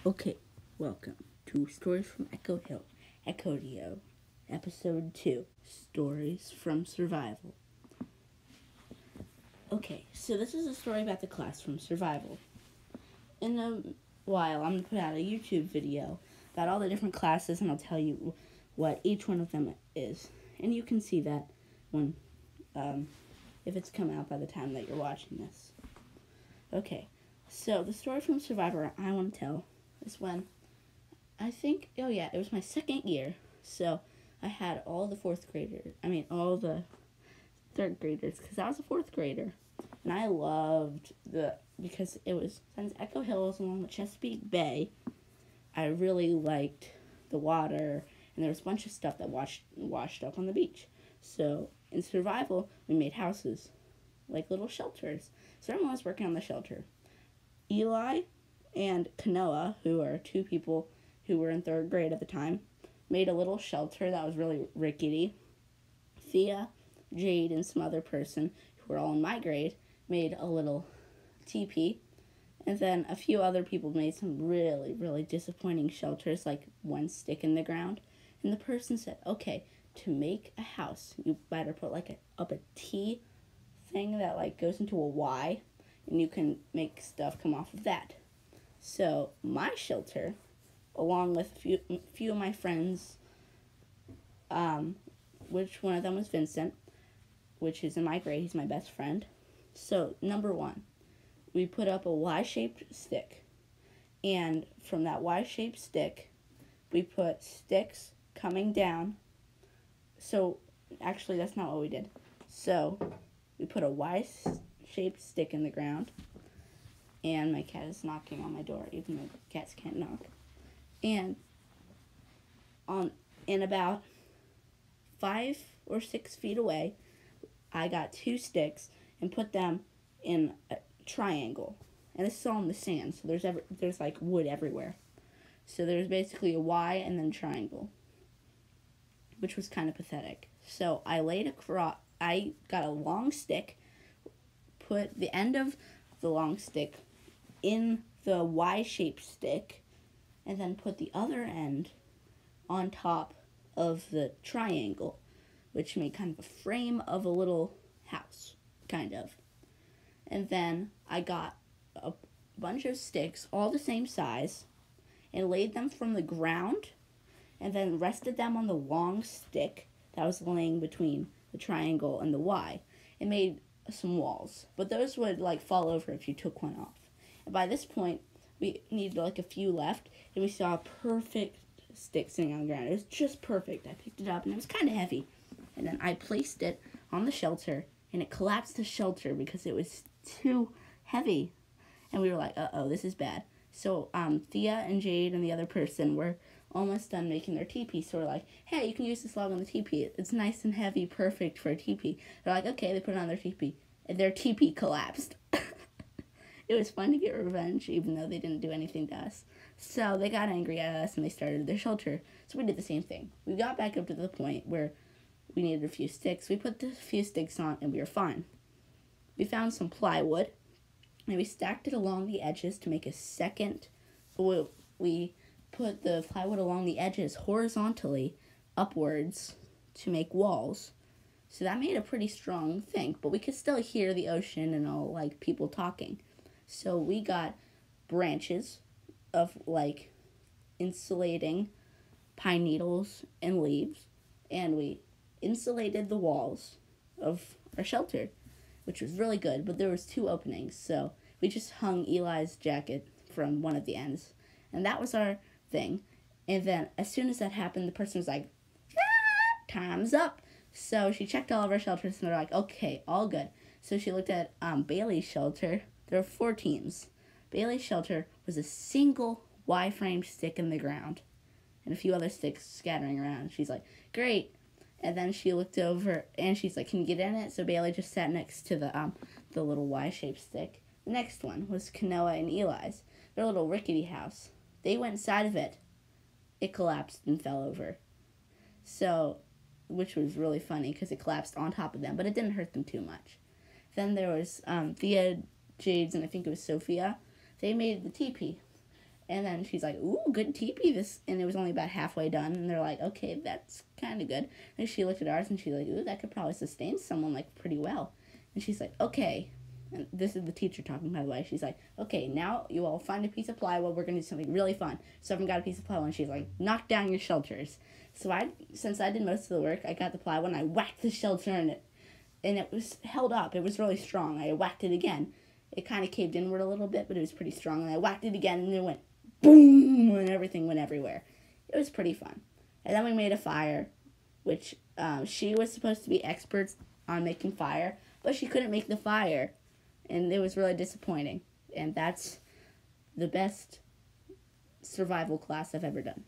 Okay, welcome to Stories from Echodio, Episode 2, Stories from Survival. Okay, so this is a story about the class from Survival. In a while, I'm going to put out a YouTube video about all the different classes, and I'll tell you what each one of them is. And you can see that when, if it's come out by the time that you're watching this. Okay, so the story from Survivor I want to tell is when it was my second year, so I had all the all the third graders, because I was a fourth grader, and I loved because since Echo Hill is along the Chesapeake Bay, I really liked the water, and there was a bunch of stuff that washed up on the beach. So in survival, we made houses, like little shelters. So everyone was working on the shelter. Eli and Kanoa, who are two people who were in third grade at the time, made a little shelter that was really rickety. Thea, Jade, and some other person who were all in my grade made a little teepee. And then a few other people made some really, really disappointing shelters, like one stick in the ground. And the person said, okay, to make a house, you better put up a T thing that goes into a Y, and you can make stuff come off of that. So my shelter, along with a few of my friends, which one of them was Vincent, which is in my grade, he's my best friend. So number one, we put up a Y-shaped stick, and from that Y-shaped stick, we put sticks coming down. So actually, that's not what we did. So we put a Y-shaped stick in the ground, and my cat is knocking on my door, even though cats can't knock. And in about 5 or 6 feet away, I got 2 sticks and put them in a triangle. And this is all in the sand, so there's wood everywhere. So there's basically a Y and then triangle, which was kind of pathetic. So I got a long stick, put the end of the long stick in the Y-shaped stick, and then put the other end on top of the triangle, which made kind of a frame of a little house, kind of. And then I got a bunch of sticks, all the same size, and laid them from the ground, and then rested them on the long stick that was laying between the triangle and the Y, and made some walls. But those would fall over if you took one off. And by this point, we needed a few left, and we saw a perfect stick sitting on the ground. It was just perfect. I picked it up, and it was kind of heavy. And then I placed it on the shelter, and it collapsed the shelter because it was too heavy. And we were like, uh-oh, this is bad. So Thea and Jade and the other person were almost done making their teepee. So we're like, hey, you can use this log on the teepee. It's nice and heavy, perfect for a teepee. They're like, okay, they put it on their teepee. And their teepee collapsed. It was fun to get revenge, even though they didn't do anything to us. So they got angry at us, and they started their shelter. So we did the same thing. We got back up to the point where we needed a few sticks. We put the few sticks on, and we were fine. We found some plywood, and we stacked it along the edges to make a second. We put the plywood along the edges horizontally upwards to make walls. So that made a pretty strong thing, but we could still hear the ocean and all people talking. So we got branches of insulating pine needles and leaves, and we insulated the walls of our shelter, which was really good, but there was 2 openings, so we just hung Eli's jacket from one of the ends, and that was our thing. And then as soon as that happened, the person was like, time's up. So she checked all of our shelters, and they're like, okay, all good. So she looked at Bailey's shelter. There were 4 teams. Bailey's shelter was a single Y-framed stick in the ground, and a few other sticks scattering around. She's like, great. And then she looked over, and she's like, can you get in it? So Bailey just sat next to the little Y-shaped stick. The next one was Kanoa and Eli's, their little rickety house. They went inside of it. It collapsed and fell over. So, which was really funny because it collapsed on top of them, but it didn't hurt them too much. Then there was Thea, Jade's, and I think it was Sophia. They made the teepee. And then she's like, ooh, good teepee. And it was only about halfway done. And they're like, okay, that's kind of good. And she looked at ours and she's like, ooh, that could probably sustain someone like pretty well. And she's like, okay. And this is the teacher talking, by the way. She's like, okay, now you all find a piece of plywood. We're going to do something really fun. So everyone got a piece of plywood. And she's like, knock down your shelters. So since I did most of the work, I got the plywood and I whacked the shelter and it was held up. It was really strong. I whacked it again. It kind of caved inward a little bit, but it was pretty strong. And I whacked it again and it went boom, and everything went everywhere. It was pretty fun. And then we made a fire, which she was supposed to be expert on making fire, but she couldn't make the fire, and it was really disappointing. And that's the best survival class I've ever done.